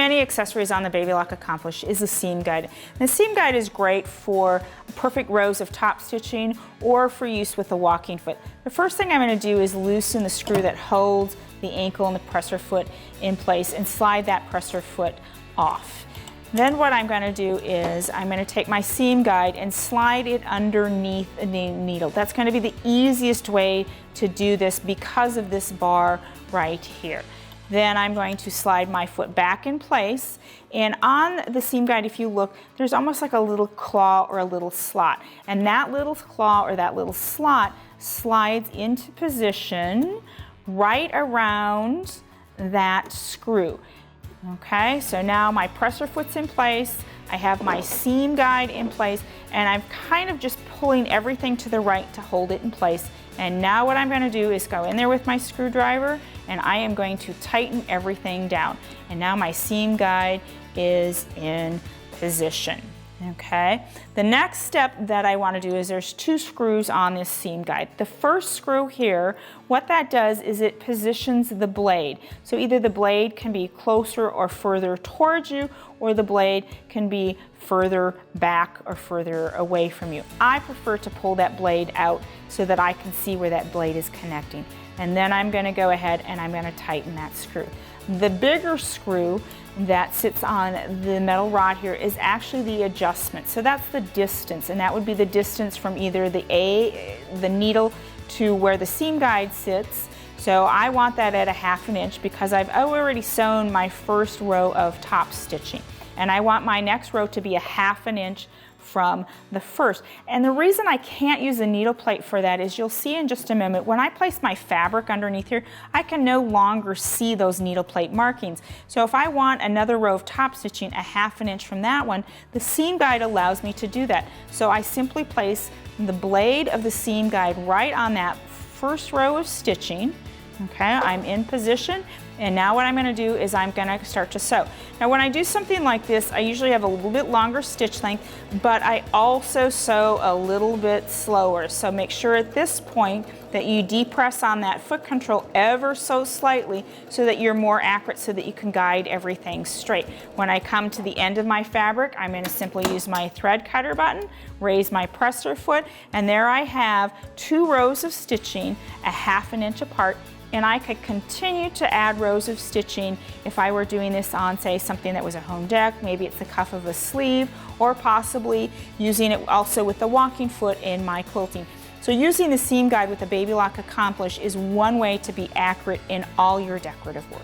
many accessories on the Baby Lock Accomplish is the seam guide. The seam guide is great for perfect rows of top stitching or for use with the walking foot. The first thing I'm going to do is loosen the screw that holds the ankle and the presser foot in place and slide that presser foot off. Then what I'm going to do is I'm going to take my seam guide and slide it underneath the needle. That's going to be the easiest way to do this because of this bar right here. Then I'm going to slide my foot back in place, and on the seam guide, if you look, there's almost like a little claw or a little slot, and that little claw or that little slot slides into position right around that screw. Okay, so now my presser foot's in place, I have my seam guide in place, and I'm kind of just pulling everything to the right to hold it in place. And now what I'm going to do is go in there with my screwdriver, and I am going to tighten everything down. And now my seam guide is in position. Okay, the next step that I want to do is there's 2 screws on this seam guide. The first screw here, what that does is it positions the blade. So either the blade can be closer or further towards you, or the blade can be further back or further away from you. I prefer to pull that blade out so that I can see where that blade is connecting. And then I'm going to go ahead and I'm going to tighten that screw. The bigger screw that sits on the metal rod here is actually the adjustment. So that's the distance, and that would be the distance from either the needle to where the seam guide sits. So I want that at a 1/2 inch because I've already sewn my first row of top stitching. And I want my next row to be a 1/2 inch from the first. And the reason I can't use a needle plate for that is you'll see in just a moment, when I place my fabric underneath here, I can no longer see those needle plate markings. So if I want another row of top stitching a 1/2 inch from that one, the seam guide allows me to do that. So I simply place the blade of the seam guide right on that first row of stitching. Okay, I'm in position, and now what I'm going to do is I'm going to start to sew. Now when I do something like this, I usually have a little bit longer stitch length, but I also sew a little bit slower. So make sure at this point that you depress on that foot control ever so slightly so that you're more accurate, so that you can guide everything straight. When I come to the end of my fabric, I'm going to simply use my thread cutter button, raise my presser foot, and there I have 2 rows of stitching a 1/2 inch apart. And I could continue to add rows of stitching if I were doing this on, say, something that was a home deck, maybe it's the cuff of a sleeve, or possibly using it also with the walking foot in my quilting. So using the seam guide with the Baby Lock Accomplish is one way to be accurate in all your decorative work.